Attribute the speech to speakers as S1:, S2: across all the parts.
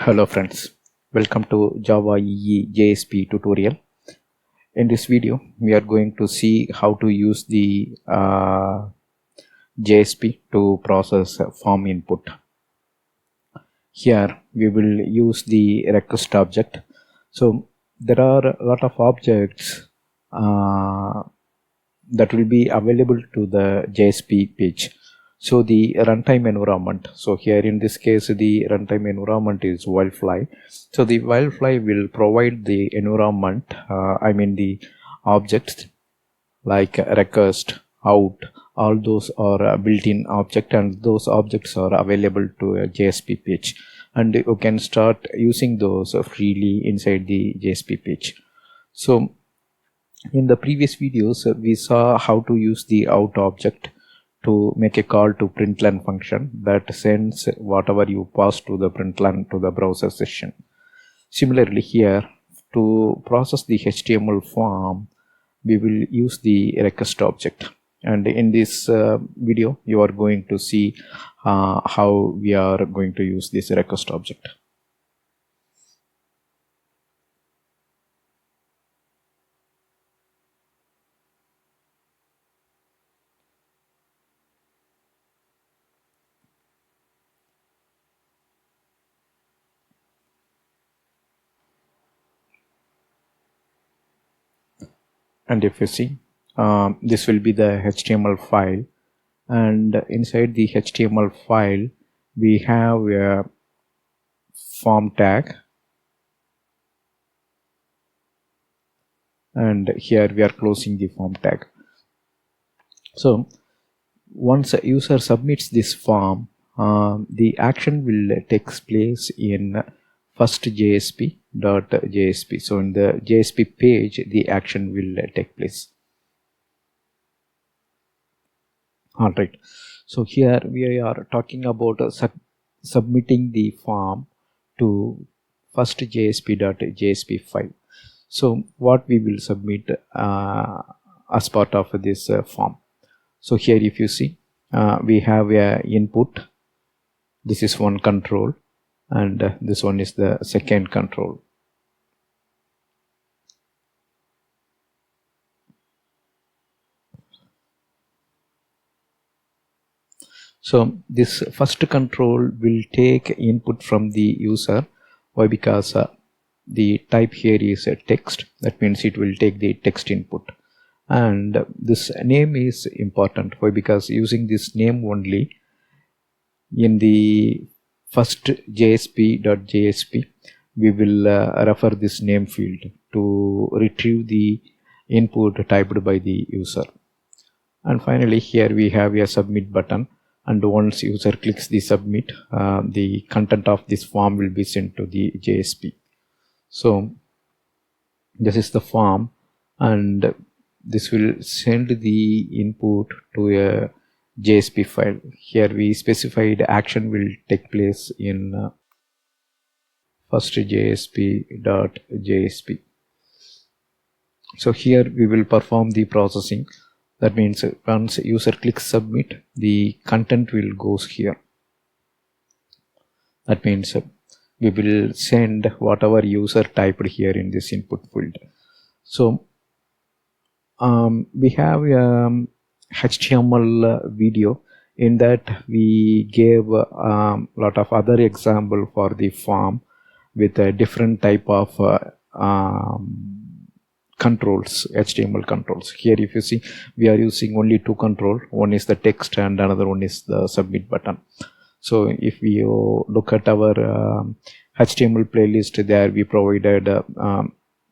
S1: Hello friends, welcome to JavaEE JSP tutorial. In this video, we are going to see how to use the JSP to process form input. Here we will use the request object. So there are a lot of objects that will be available to the JSP page. So the runtime environment, so here in this case the runtime environment is Wildfly. So the Wildfly will provide the environment, the objects like request, out, all those are built-in object, and those objects are available to a JSP page, and you can start using those freely inside the JSP page. So in the previous videos we saw how to use the out object to make a call to println function that sends whatever you pass to the println to the browser session. Similarly, here to process the HTML form, we will use the request object, and in this video you are going to see how we are going to use this request object. And if you see, this will be the HTML file, and inside the HTML file we have a form tag, and here we are closing the form tag. So once a user submits this form, the action will take place in first JSP.JSP. So in the JSP page, the action will take place. Alright, so here we are talking about submitting the form to first JSP.JSP file. So what we will submit as part of this form. So here if you see, we have a input. This is one control, and this one is the second control. So this first control will take input from the user. Why? Because the type here is a text. That means it will take the text input, and this name is important. Why? Because using this name only in the first JSP.JSP, we will refer this name field to retrieve the input typed by the user. And finally, here we have a submit button, and once user clicks the submit, the content of this form will be sent to the JSP. So this is the form, and this will send the input to a JSP file. Here we specified action will take place in first JSP.JSP. So here we will perform the processing. That means once user clicks submit, the content will goes here. That means we will send whatever user typed here in this input field. So we have HTML video. In that we gave a lot of other example for the form with a different type of controls, HTML controls. Here if you see, we are using only two controls. One is the text and another one is the submit button. So if we look at our HTML playlist, there we provided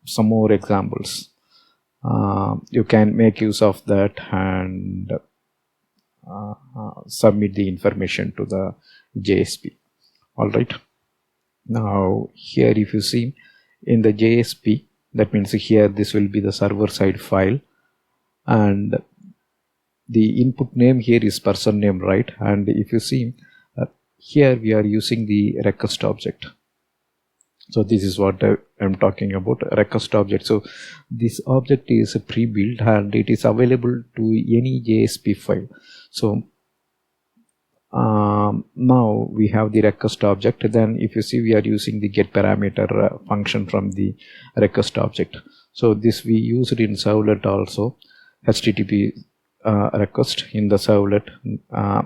S1: some more examples. You can make use of that and submit the information to the JSP. Alright, now here if you see in the JSP, that means here this will be the server side file, and the input name here is person name, right? And if you see here we are using the request object. So this is what I'm talking about, request object. So this object is pre-built and it is available to any JSP file. So Now we have the request object. Then if you see, we are using the get parameter function from the request object. So this we used in servlet also. HTTP request in the servlet,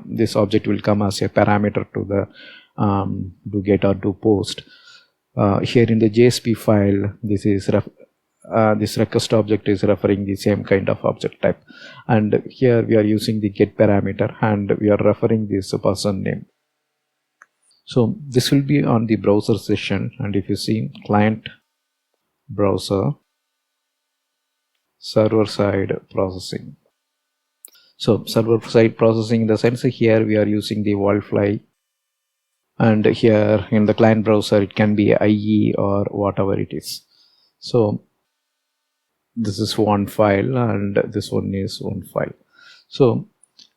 S1: this object will come as a parameter to the do get or do post. Here in the JSP file, this is this request object is referring the same kind of object type, and here we are using the get parameter and we are referring this person name. So this will be on the browser session, and if you see client browser server side processing. So server side processing in the sense here we are using the wildfly, and here in the client browser it can be IE or whatever it is. So this is one file and this one is one file. So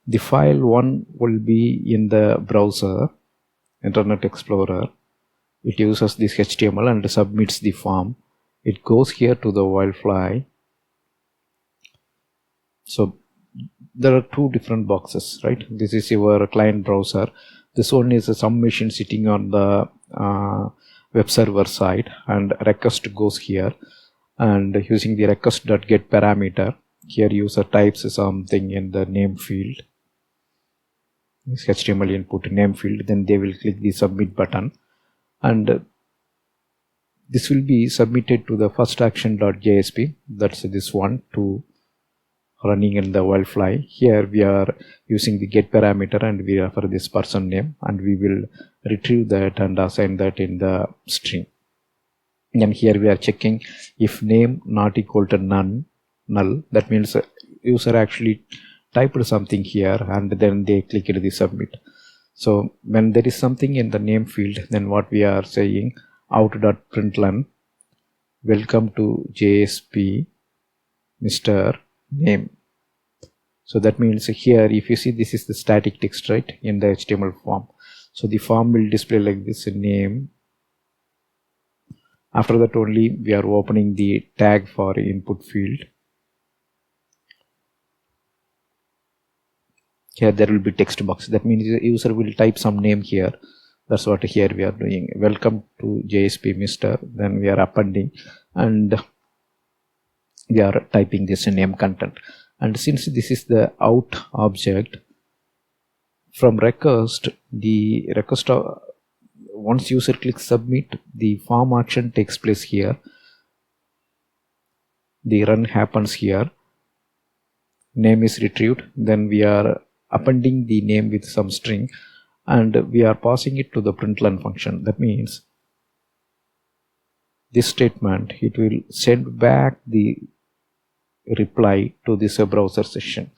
S1: the file one will be in the browser, Internet Explorer. It uses this HTML and submits the form. It goes here to the wildfly. So there are two different boxes, right? This is your client browser. This one is some machine sitting on the web server side, and request goes here, and using the request.get parameter, here user types something in the name field, this HTML input name field, then they will click the submit button, and this will be submitted to the first action.jsp, that's this one, to running in the wildfly. Here we are using the get parameter and we refer this person name, and we will retrieve that and assign that in the string. And here we are checking if name not equal to null, that means user actually typed something here and then they clicked the submit. So when there is something in the name field, then what we are saying, out.println welcome to JSP Mr. name. So that means here if you see, this is the static text, right, in the HTML form. So the form will display like this, name. After that only we are opening the tag for input field. Here there will be text box, that means the user will type some name here. That's what here we are doing, welcome to JSP Mr. Then we are appending and we are typing this name content. And since this is the out object, from request, the request once user clicks submit, the form action takes place here, the run happens here, name is retrieved, then we are appending the name with some string and we are passing it to the println function. That means this statement, it will send back the reply to this browser session.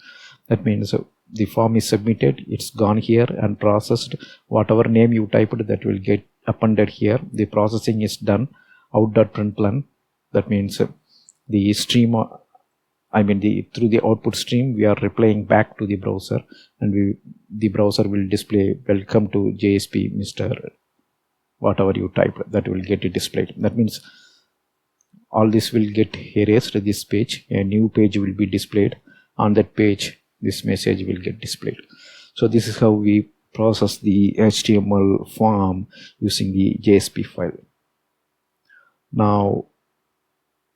S1: That means the form is submitted, it's gone here and processed. Whatever name you typed, that will get appended here. The processing is done. Out.println, that means the stream, through the output stream we are replying back to the browser, and the browser will display welcome to JSP Mr. whatever you typed, that will get it displayed. That means all this will get erased, this page, a new page will be displayed. On that page this message will get displayed. So this is how we process the HTML form using the JSP file. Now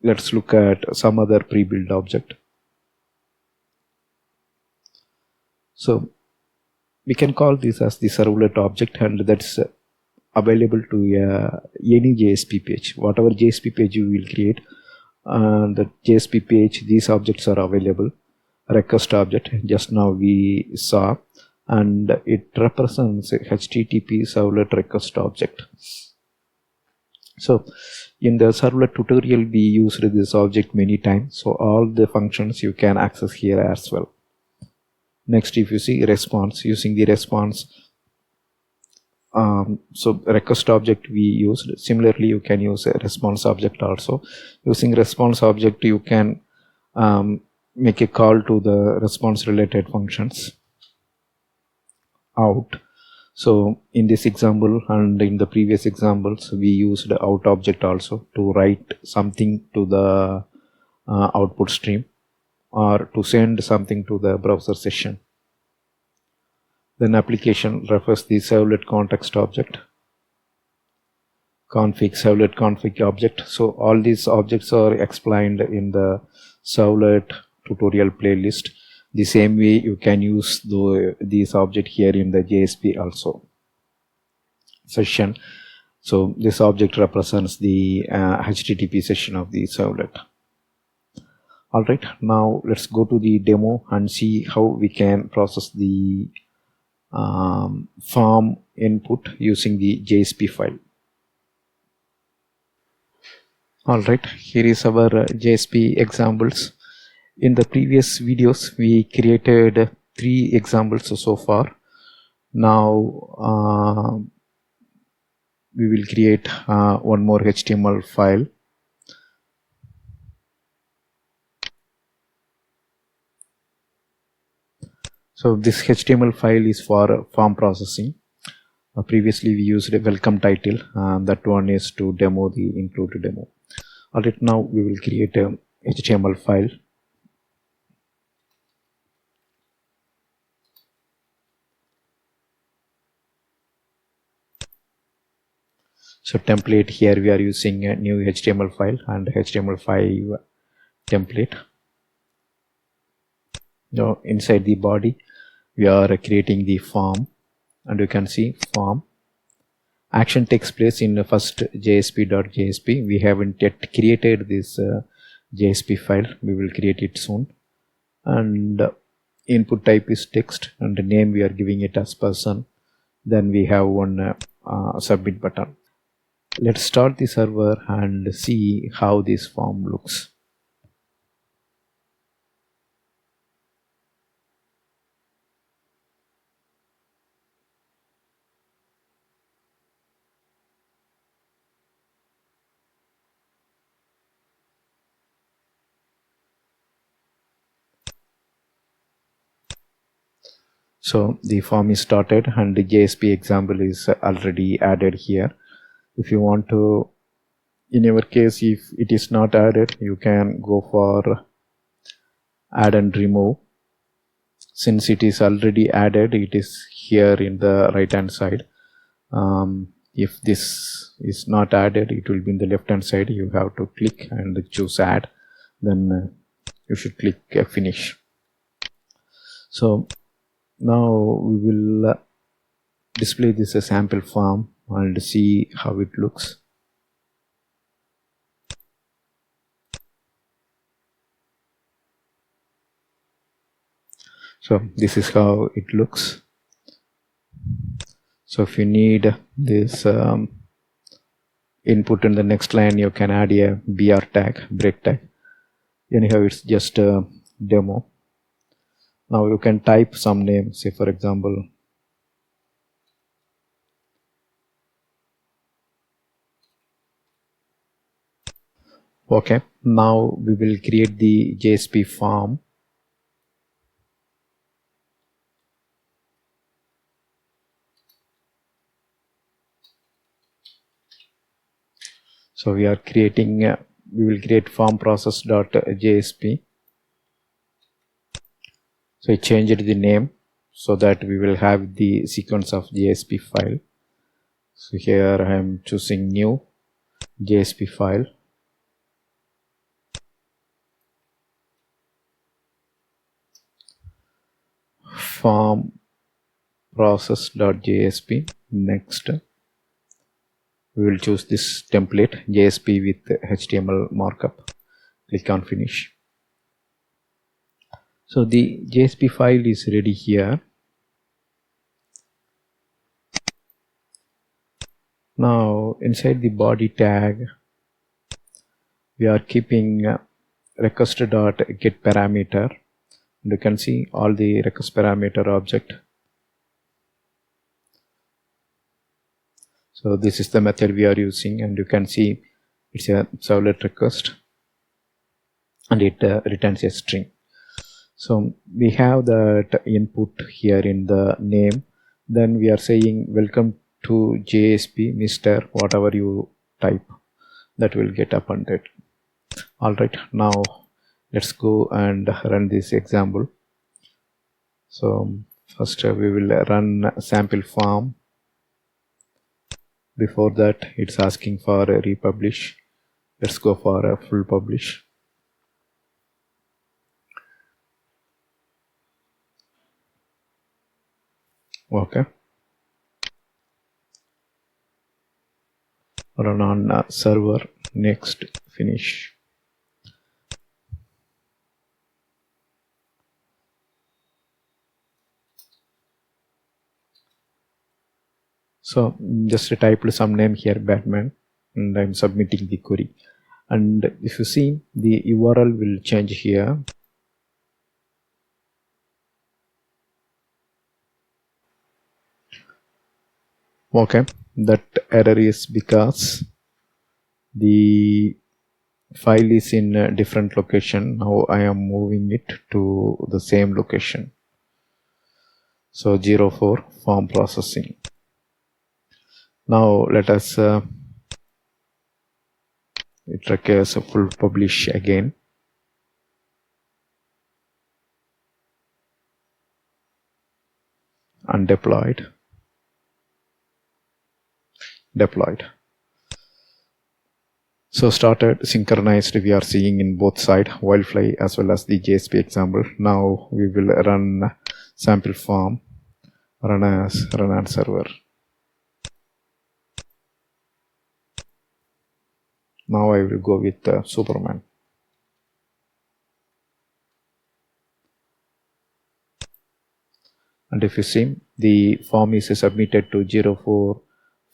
S1: let's look at some other pre-built object. So we can call this as the servlet object, and that's available to any JSP page. Whatever JSP page you will create, the JSP page, these objects are available. Request object just now we saw, and it represents a HTTP servlet request object. So in the servlet tutorial we used this object many times, so all the functions you can access here as well. Next, if you see response, using the response, so request object we used. Similarly you can use a response object also. Using response object you can make a call to the response related functions out. So in this example and in the previous examples we used out object also to write something to the output stream or to send something to the browser session. Then application refers the servlet context object, config servlet config object. So all these objects are explained in the servlet tutorial playlist. The same way you can use these object here in the JSP also session. So this object represents the HTTP session of the servlet. Alright, now let's go to the demo and see how we can process the form input using the JSP file. Alright, here is our JSP examples. In the previous videos we created 3 examples so far. Now we will create one more HTML file. So this HTML file is for form processing. Previously we used a welcome title, that one is to demo the include demo. Alright, now we will create a HTML file. So template, here we are using a new HTML file and HTML5 template. Now inside the body we are creating the form, and you can see form action takes place in the first jsp.jsp. We haven't yet created this JSP file. We will create it soon. And input type is text, and the name we are giving it as person. Then we have one submit button. Let's start the server and see how this form looks. So the form is started and the JSP example is already added here. If you want to, in your case, if it is not added, you can go for add and remove. Since it is already added, it is here in the right hand side. If this is not added, it will be in the left hand side. You have to click and choose add. Then you should click finish. So now we will display this as sample form and see how it looks. So this is how it looks. So if you need this input in the next line, you can add a BR tag, break tag. Anyhow, it's just a demo. Now you can type some name, say for example okay. Now we will create the JSP form. So we are creating we will create form process.jsp. So I changed the name so that we will have the sequence of JSP file. So here I am choosing new JSP file. Form process.jsp. Next we will choose this template JSP with HTML markup. Click on finish. So the JSP file is ready here. Now inside the body tag we are keeping request.get parameter. And you can see all the request parameter object. So this is the method we are using, and you can see it's a servlet request and it returns a string. So we have that input here in the name. Then we are saying welcome to JSP Mr. whatever you type, that will get appended. Alright, now let's go and run this example. So First we will run sample form. Before that it's asking for a republish. Let's go for a full publish. Okay, run on server, next, finish. So just typed some name here, Batman, and I'm submitting the query. And if you see, the URL will change here. Okay, that error is because the file is in a different location. Now I am moving it to the same location. So 04 form processing. Now let us it requires a full publish again. Undeployed, deployed. So started, synchronized, we are seeing in both sides, Wildfly as well as the JSP example. Now we will run sample form, run on server. Now I will go with Superman. And if you see, the form is submitted to 04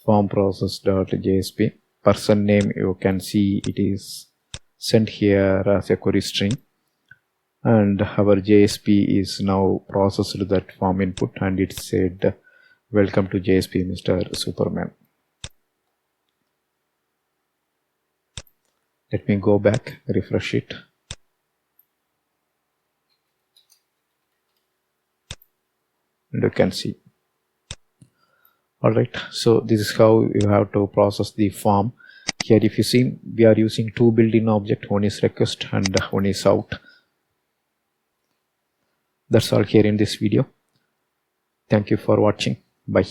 S1: form process.jsp. Person name, you can see it is sent here as a query string. And our JSP is now processed that form input, and it said, welcome to JSP, Mr. Superman. Let me go back, refresh it. And you can see. Alright, so this is how you have to process the form. Here if you see, we are using two built-in objects, one is request and one is out. That's all here in this video. Thank you for watching. Bye.